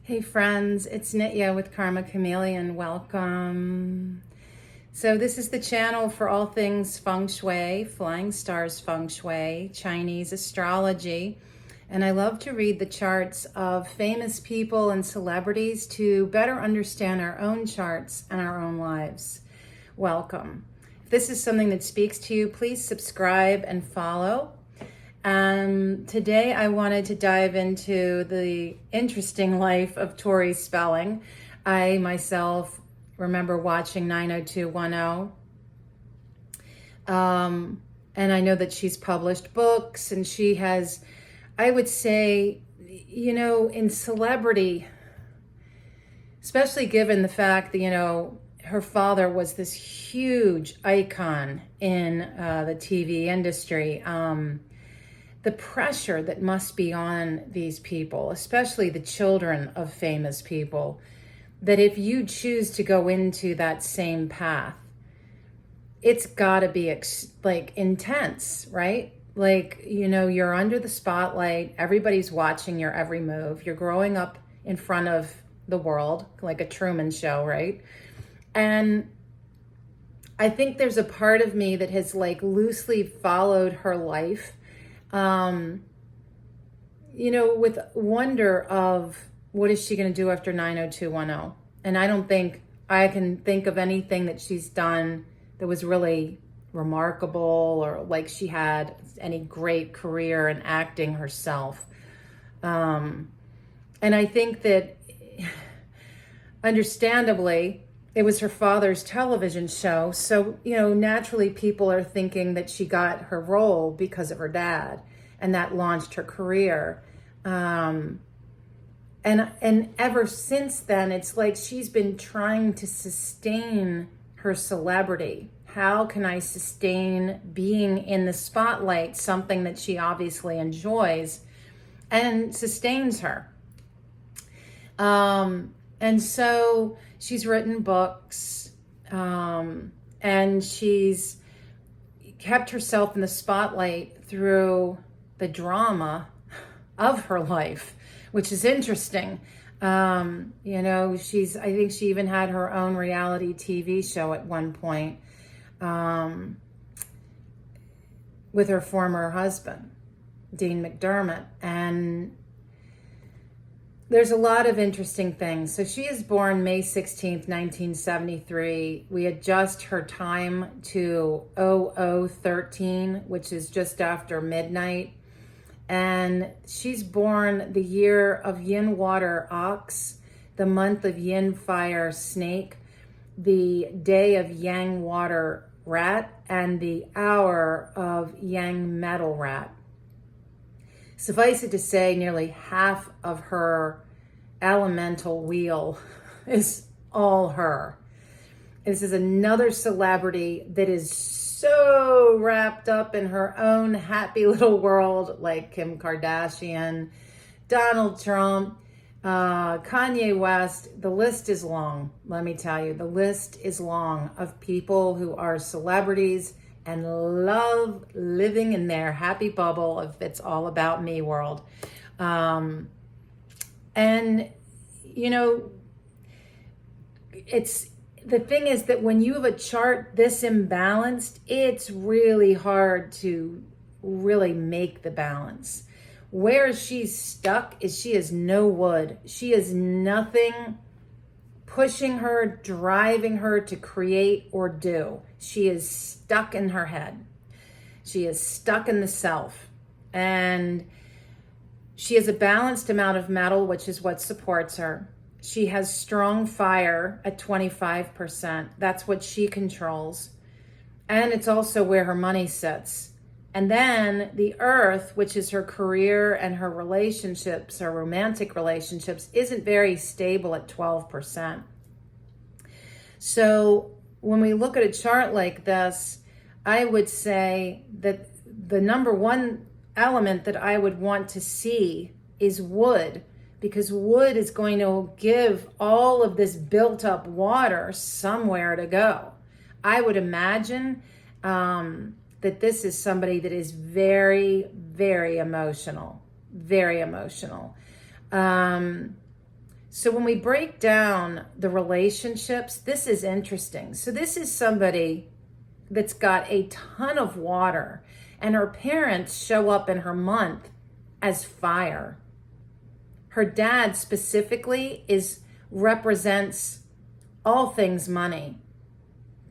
Hey friends, it's Nitya with Karma Chameleon. Welcome. So this is the channel for all things feng shui, flying stars feng shui, Chinese astrology. And I love to read the charts of famous people and celebrities to better understand our own charts and our own lives. Welcome. If this is something that speaks to you, please subscribe and follow. Today I wanted to dive into the interesting life of Tori Spelling. I myself remember watching 90210. And I know that she's published books and she has, I would say, in celebrity, especially given the fact that, her father was this huge icon in the TV industry. The pressure that must be on these people, especially the children of famous people, that if you choose to go into that same path, it's got to be intense, right? You're under the spotlight. Everybody's watching your every move. You're growing up in front of the world, like a Truman Show, right? And I think there's a part of me that has loosely followed her life, with wonder of what is she going to do after 90210. And I don't think I can think of anything that she's done that was really remarkable or she had any great career in acting herself. And I think that understandably, it was her father's television show. So, naturally people are thinking that she got her role because of her dad and that launched her career. And ever since then, it's like she's been trying to sustain her celebrity. How can I sustain being in the spotlight, something that she obviously enjoys and sustains her? And so she's written books, and she's kept herself in the spotlight through the drama of her life, which is interesting. I think she even had her own reality TV show at one point, with her former husband, Dean McDermott. And there's a lot of interesting things. So she is born May 16th, 1973. We adjust her time to 0013, which is just after midnight. And she's born the year of Yin Water Ox, the month of Yin Fire Snake, the day of Yang Water Rat, and the hour of Yang Metal Rat. Suffice it to say, nearly half of her elemental wheel is all her. This is another celebrity that is so wrapped up in her own happy little world, like Kim Kardashian, Donald Trump, Kanye West. The list is long, let me tell you. The list is long of people who are celebrities and love living in their happy bubble of it's all about me world. It's the thing is that when you have a chart this imbalanced, it's really hard to really make the balance. Where she's stuck is she is no wood. She is nothing pushing her, driving her to create or do. She is stuck in her head. She is stuck in the self. And she has a balanced amount of metal, which is what supports her. She has strong fire at 25%. That's what she controls. And it's also where her money sits. And then the earth, which is her career and her relationships, her romantic relationships, isn't very stable at 12%. So when we look at a chart like this, I would say that the number one element that I would want to see is wood, because wood is going to give all of this built up water somewhere to go. I would imagine that this is somebody that is very, very emotional, very emotional. So when we break down the relationships, this is interesting. So this is somebody that's got a ton of water, and her parents show up in her month as fire. Her dad specifically represents all things money,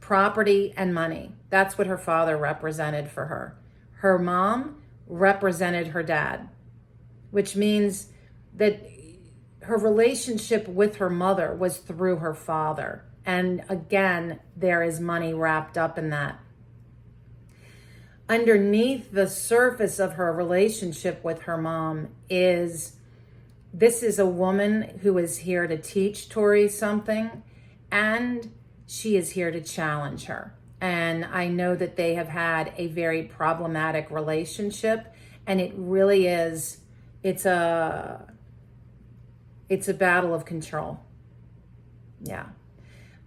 property and money. That's what her father represented for her. Her mom represented her dad, which means that her relationship with her mother was through her father. And again, there is money wrapped up in that. Underneath the surface of her relationship with her mom this is a woman who is here to teach Tori something, and she is here to challenge her. And I know that they have had a very problematic relationship, and it really is, it's a battle of control. Yeah.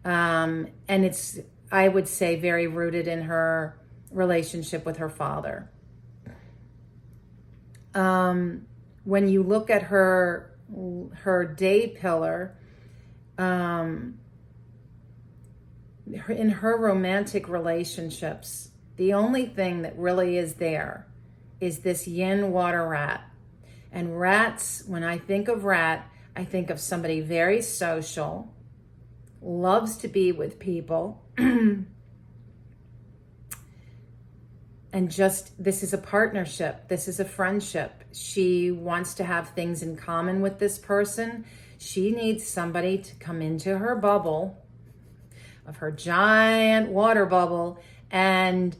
And it's, I would say, very rooted in her relationship with her father. When you look at her day pillar, in her romantic relationships, the only thing that really is there is this yin water rat. And rats, when I think of rat, I think of somebody very social, loves to be with people, and just, this is a partnership. This is a friendship. She wants to have things in common with this person. She needs somebody to come into her bubble, of her giant water bubble, and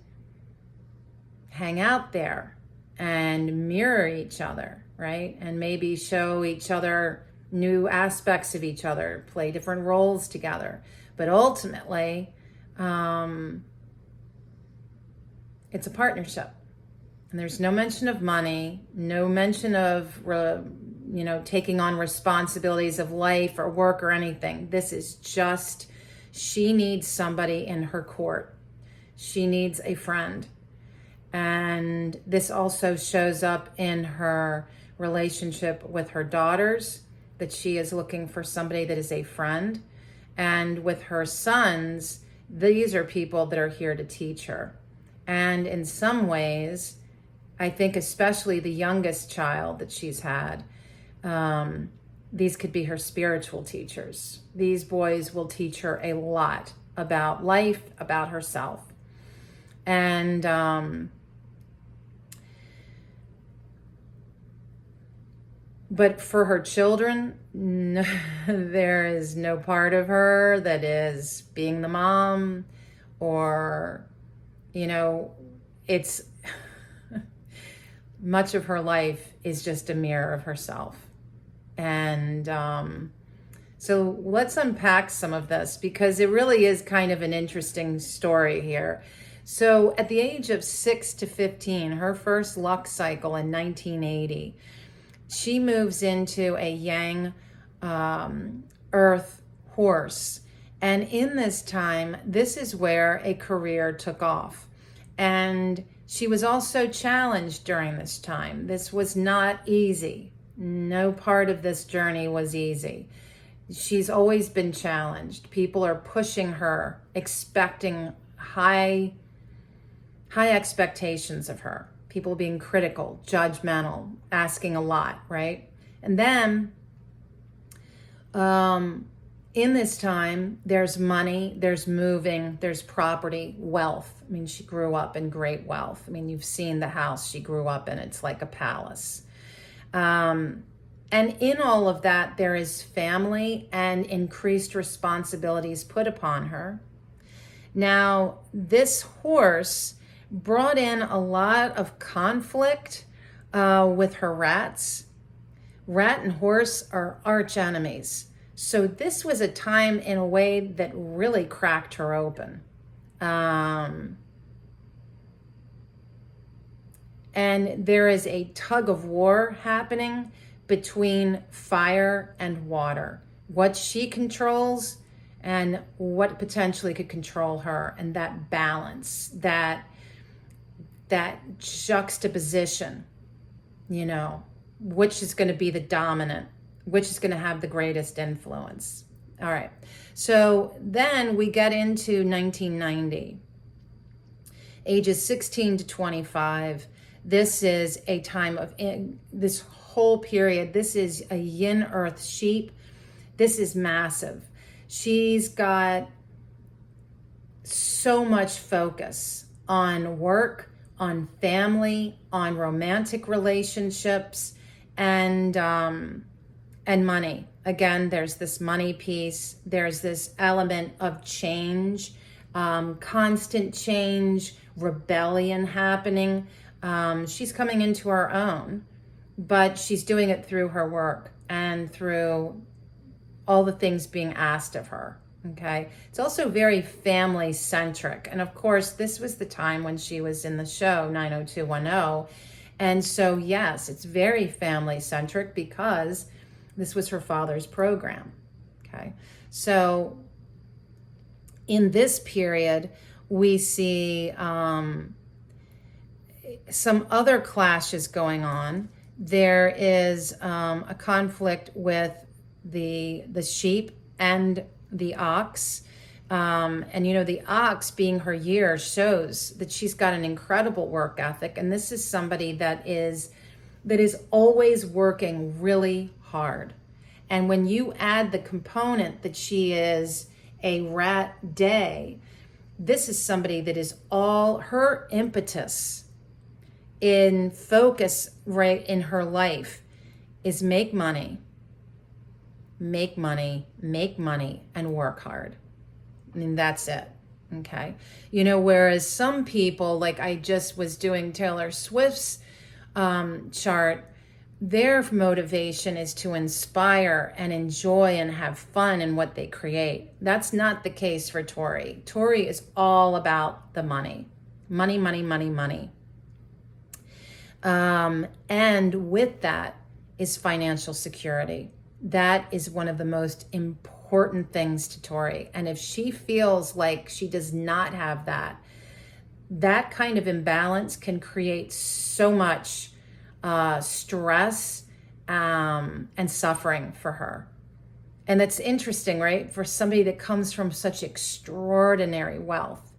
hang out there and mirror each other, right? And maybe show each other new aspects of each other, play different roles together. But ultimately, it's a partnership. And there's no mention of money, no mention of, taking on responsibilities of life or work or anything. This is just, she needs somebody in her court. She needs a friend. And this also shows up in her relationship with her daughters, that she is looking for somebody that is a friend. And with her sons, these are people that are here to teach her. And in some ways, I think especially the youngest child that she's had, these could be her spiritual teachers. These boys will teach her a lot about life, about herself. And but for her children, no, there is no part of her that is being the mom, or, it's much of her life is just a mirror of herself. And so let's unpack some of this, because it really is kind of an interesting story here. So at the age of 6 to 15, her first luck cycle in 1980, she moves into a Yang Earth horse. And in this time, this is where a career took off. And she was also challenged during this time. This was not easy. No part of this journey was easy. She's always been challenged. People are pushing her, expecting high expectations of her. People being critical, judgmental, asking a lot, right? And then in this time, there's money, there's moving, there's property, wealth. I mean, she grew up in great wealth. I mean, you've seen the house she grew up in. It's like a palace. And in all of that, there is family and increased responsibilities put upon her. Now, this horse brought in a lot of conflict with her rats. Rat and horse are arch enemies. So this was a time in a way that really cracked her open. And there is a tug of war happening between fire and water. What she controls and what potentially could control her, and that balance, that juxtaposition, which is going to be the dominant which is going to have the greatest influence. All right. So then we get into 1990, ages 16 to 25. This is a time of, this whole period, this is a yin earth sheep. This is massive. She's got so much focus on work, on family, on romantic relationships, and money. Again, there's this money piece. There's this element of change, constant change, rebellion happening. She's coming into her own, but she's doing it through her work and through all the things being asked of her. Okay. It's also very family centric. And of course, this was the time when she was in the show 90210. And so, yes, it's very family centric because this was her father's program. Okay. So in this period, we see some other clashes going on. There is a conflict with the sheep and the ox. And, you know, the ox being her year shows that she's got an incredible work ethic. And this is somebody that is always working really hard. And when you add the component that she is a rat day, this is somebody that is all her impetus in focus right in her life is make money, make money, make money, and work hard. I mean, that's it. Okay. You know, whereas some people, like I just was doing Taylor Swift's chart, their motivation is to inspire and enjoy and have fun in what they create. That's not the case for Tori. Tori is all about the money. Money, money, money, money. And with that is financial security. That is one of the most important things to Tori. And if she feels like she does not have that, that kind of imbalance can create so much stress and suffering for her. And that's interesting, right? For somebody that comes from such extraordinary wealth.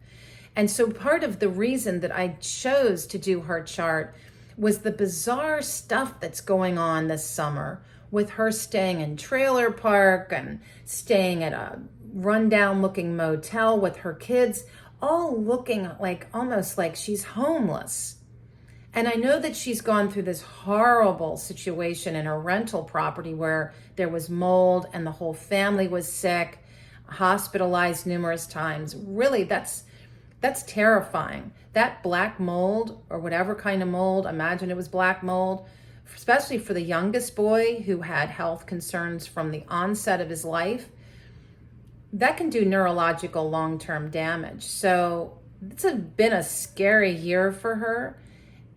And so part of the reason that I chose to do her chart was the bizarre stuff that's going on this summer with her staying in trailer park and staying at a rundown looking motel with her kids, all looking like almost like she's homeless. And I know that she's gone through this horrible situation in her rental property where there was mold and the whole family was sick, hospitalized numerous times. Really, that's terrifying. That black mold or whatever kind of mold, imagine it was black mold, especially for the youngest boy who had health concerns from the onset of his life, that can do neurological long-term damage. So it's been a scary year for her.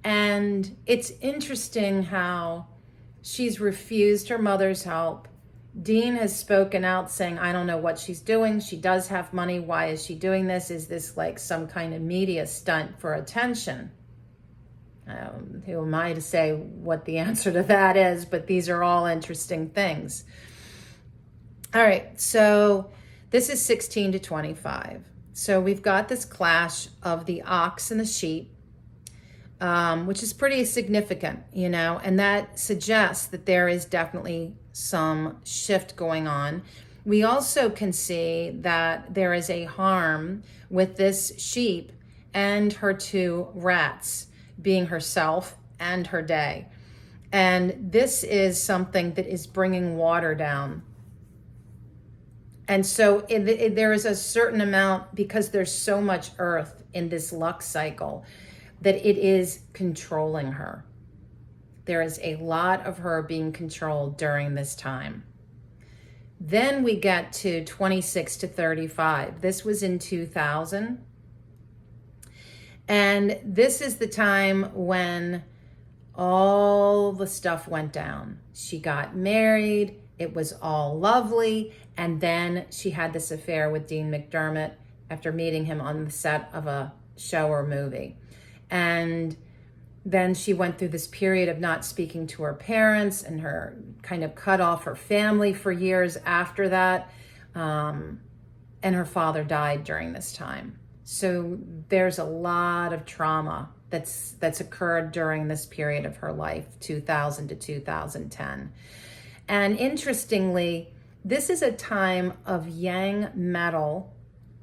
And it's interesting how she's refused her mother's help. Dean has spoken out saying, I don't know what she's doing. She does have money. Why is she doing this? Is this like some kind of media stunt for attention? Who am I to say what the answer to that is? But these are all interesting things. All right, so this is 16 to 25. So we've got this clash of the ox and the sheep, which is pretty significant, you know, and that suggests that there is definitely some shift going on. We also can see that there is a harm with this sheep and her two rats, being herself and her day. And this is something that is bringing water down. And so there is a certain amount, because there's so much earth in this luck cycle, that it is controlling her. There is a lot of her being controlled during this time. Then we get to 26 to 35. This was in 2000. And this is the time when all the stuff went down. She got married. It was all lovely. And then she had this affair with Dean McDermott after meeting him on the set of a show or movie. And Then she went through this period of not speaking to her parents, and her kind of cut off her family for years after that. And her father died during this time. So there's a lot of trauma that's occurred during this period of her life, 2000 to 2010. And interestingly, this is a time of yang metal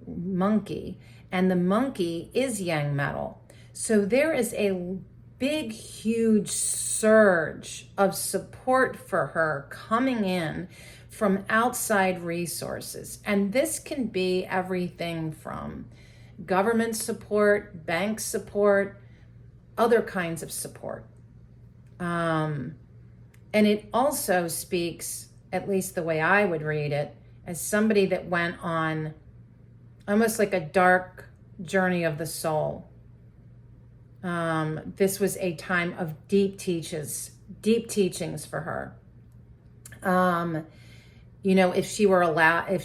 monkey, and the monkey is yang metal. So there is a big, huge surge of support for her coming in from outside resources. And this can be everything from government support, bank support, other kinds of support. And it also speaks, at least the way I would read it, as somebody that went on almost like a dark journey of the soul. This was a time of deep teachings for her. If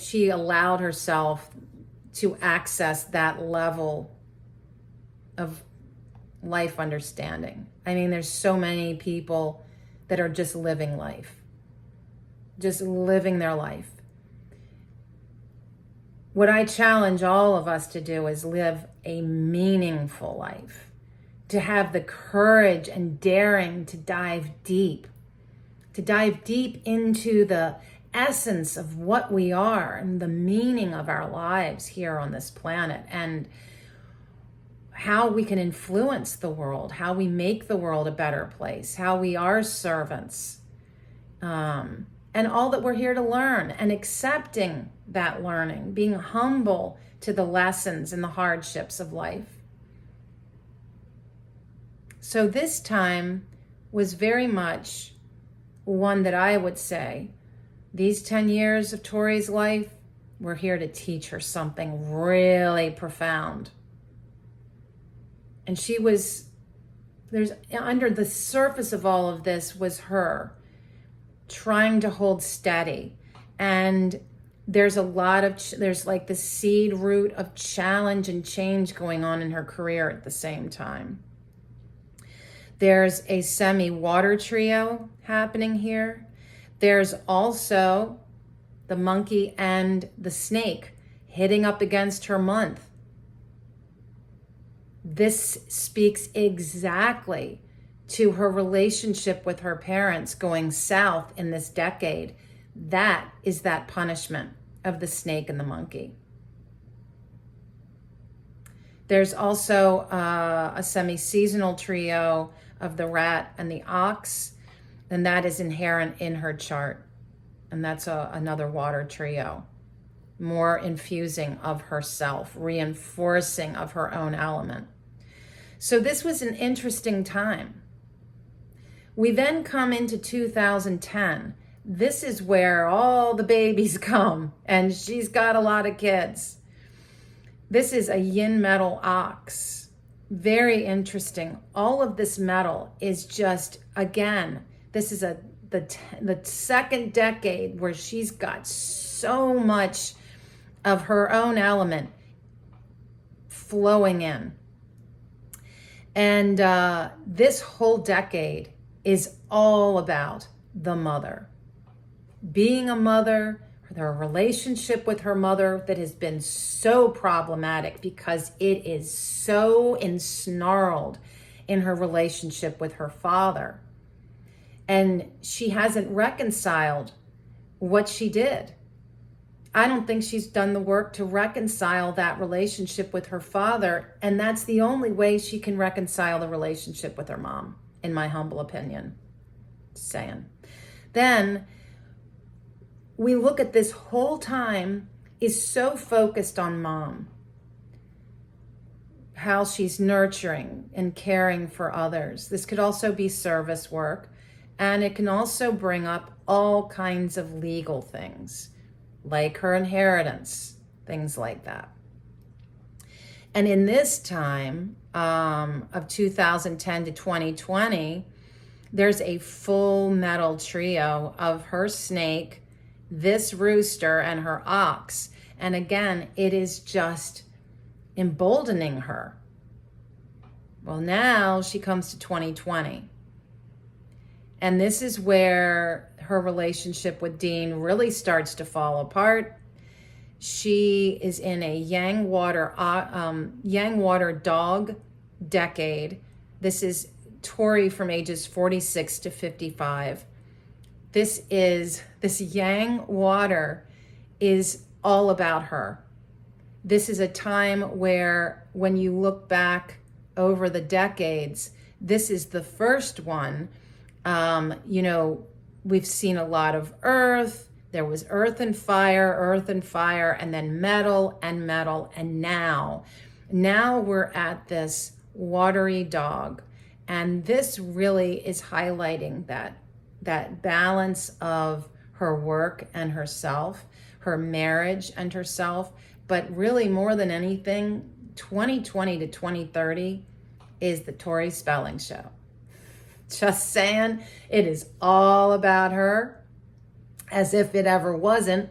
she allowed herself to access that level of life understanding. I mean, there's so many people that are just living life, just living their life. What I challenge all of us to do is live a meaningful life, to have the courage and daring to dive deep into the essence of what we are and the meaning of our lives here on this planet, and how we can influence the world, how we make the world a better place, how we are servants, and all that we're here to learn, and accepting that learning, being humble to the lessons and the hardships of life. So this time was very much one that I would say, these 10 years of Tori's life, we're here to teach her something really profound. And under the surface of all of this was her trying to hold steady. And there's like the seed root of challenge and change going on in her career at the same time. There's a semi-water trio happening here. There's also the monkey and the snake hitting up against her month. This speaks exactly to her relationship with her parents going south in this decade. That is that punishment of the snake and the monkey. There's also a semi-seasonal trio of the rat and the ox, and that is inherent in her chart. And that's another water trio, more infusing of herself, reinforcing of her own element. So this was an interesting time. We then come into 2010. This is where all the babies come, and she's got a lot of kids. This is a yin metal ox. Very interesting. All of this metal is just, again, this is the second decade where she's got so much of her own element flowing in. And this whole decade is all about the mother. Being a mother, her relationship with her mother that has been so problematic because it is so ensnarled in her relationship with her father. And she hasn't reconciled what she did. I don't think she's done the work to reconcile that relationship with her father. And that's the only way she can reconcile the relationship with her mom, in my humble opinion. Just saying. Then we look at this whole time is so focused on mom, how she's nurturing and caring for others. This could also be service work, and it can also bring up all kinds of legal things, like her inheritance, things like that. And in this time of 2010 to 2020, there's a full metal trio of her snake, this rooster, and her ox. And again, it is just emboldening her. Well, now she comes to 2020. And this is where her relationship with Dean really starts to fall apart. She is in a yang water dog decade. This is Tori from ages 46 to 55. This yang water is all about her. This is a time where, when you look back over the decades, this is the first one. We've seen a lot of earth. There was earth and fire, and then metal and metal. And now we're at this watery dog. And this really is highlighting that balance of her work and herself, her marriage and herself. But really, more than anything, 2020 to 2030 is the Tori Spelling show. Just saying, it is all about her, as if it ever wasn't.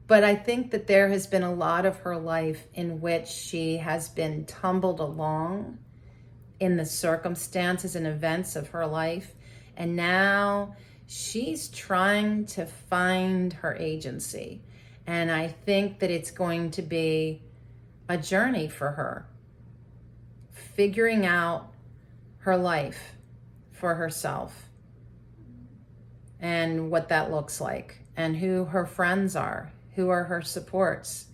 But I think that there has been a lot of her life in which she has been tumbled along in the circumstances and events of her life. And now she's trying to find her agency. And I think that it's going to be a journey for her, figuring out her life for herself and what that looks like, and who her friends are, who are her supports.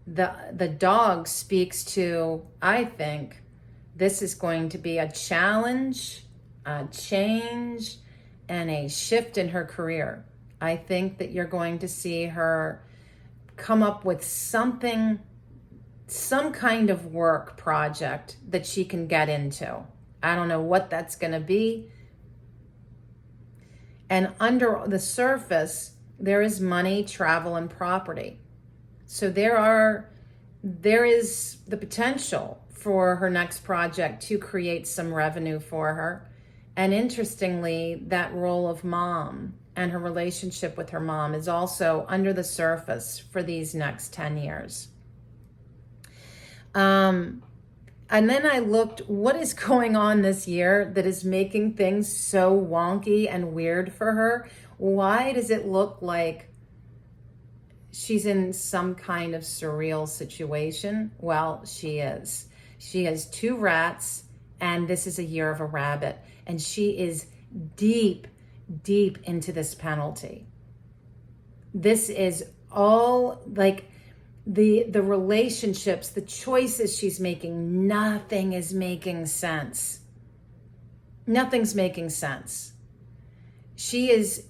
The dog speaks to, I think, this is going to be a challenge, a change, and a shift in her career. I think that you're going to see her come up with something, some kind of work project that she can get into. I don't know what that's going to be. And under the surface, there is money, travel, and property. So there is the potential for her next project to create some revenue for her. And interestingly, that role of mom and her relationship with her mom is also under the surface for these next 10 years. And then I looked, what is going on this year that is making things so wonky and weird for her? Why does it look like she's in some kind of surreal situation? Well, she is. She has 2 rats, and this is a year of a rabbit. And she is deep, deep into this penalty. This is all like the relationships, the choices she's making, nothing is making sense. Nothing's making sense. The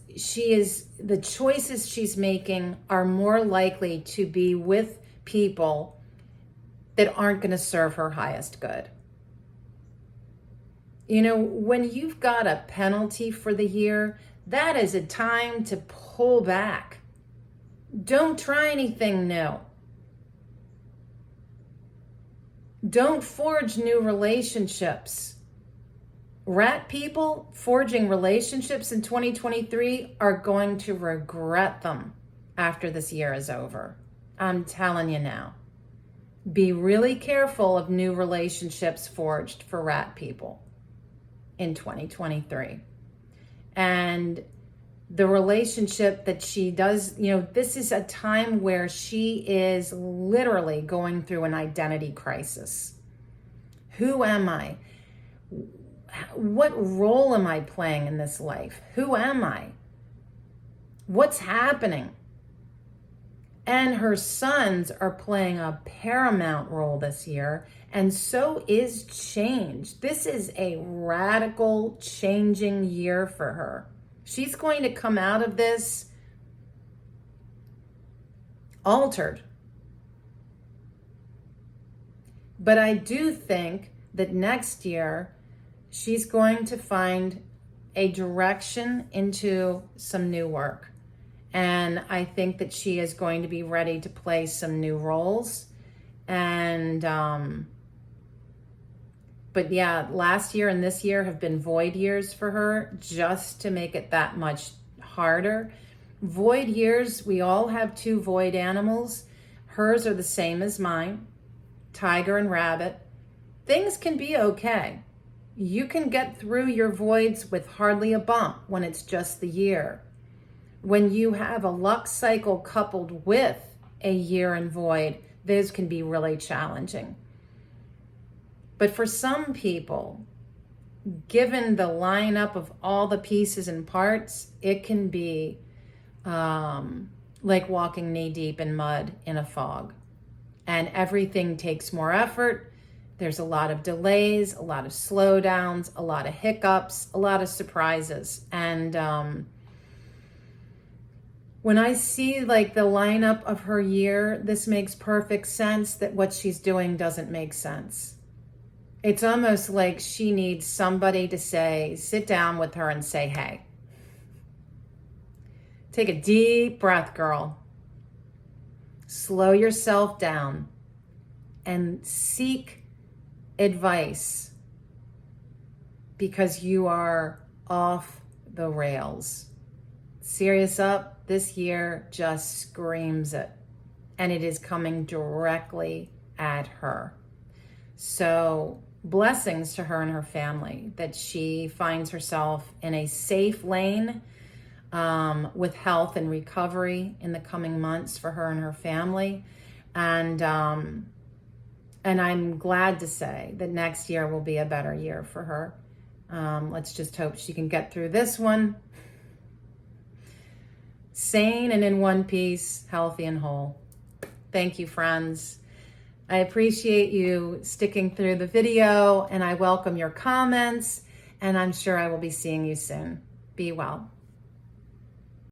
choices she's making are more likely to be with people that aren't going to serve her highest good. When you've got a penalty for the year, that is a time to pull back. Don't try anything new. Don't forge new relationships. Rat people forging relationships in 2023 are going to regret them after this year is over. I'm telling you now. Be really careful of new relationships forged for rat people in 2023. And the relationship that she does, this is a time where she is literally going through an identity crisis. Who am I? What role am I playing in this life? Who am I? What's happening? And her sons are playing a paramount role this year, and so is change. This is a radical changing year for her. She's going to come out of this altered. But I do think that next year she's going to find a direction into some new work. And I think that she is going to be ready to play some new roles. And, but yeah, last year and this year have been void years for her, just to make it that much harder. Void years, we all have 2 void animals. Hers are the same as mine, tiger and rabbit. things can be okay. You can get through your voids with hardly a bump when it's just the year. When you have a luck cycle coupled with a year in void, those can be really challenging. But for some people, given the lineup of all the pieces and parts, it can be like walking knee deep in mud in a fog. And everything takes more effort. There's a lot of delays, a lot of slowdowns, a lot of hiccups, a lot of surprises. And when I see like the lineup of her year, this makes perfect sense that what she's doing doesn't make sense. It's almost like she needs somebody to sit down with her and say, hey, take a deep breath, girl. Slow yourself down and seek advice because you are off the rails. Serious up, this year just screams it, and it is coming directly at her. So blessings to her and her family that she finds herself in a safe lane with health and recovery in the coming months for her and her family. And I'm glad to say that next year will be a better year for her. Let's just hope she can get through this one sane and in one piece, healthy and whole. Thank you, friends. I appreciate you sticking through the video, and I welcome your comments, and I'm sure I will be seeing you soon. Be well.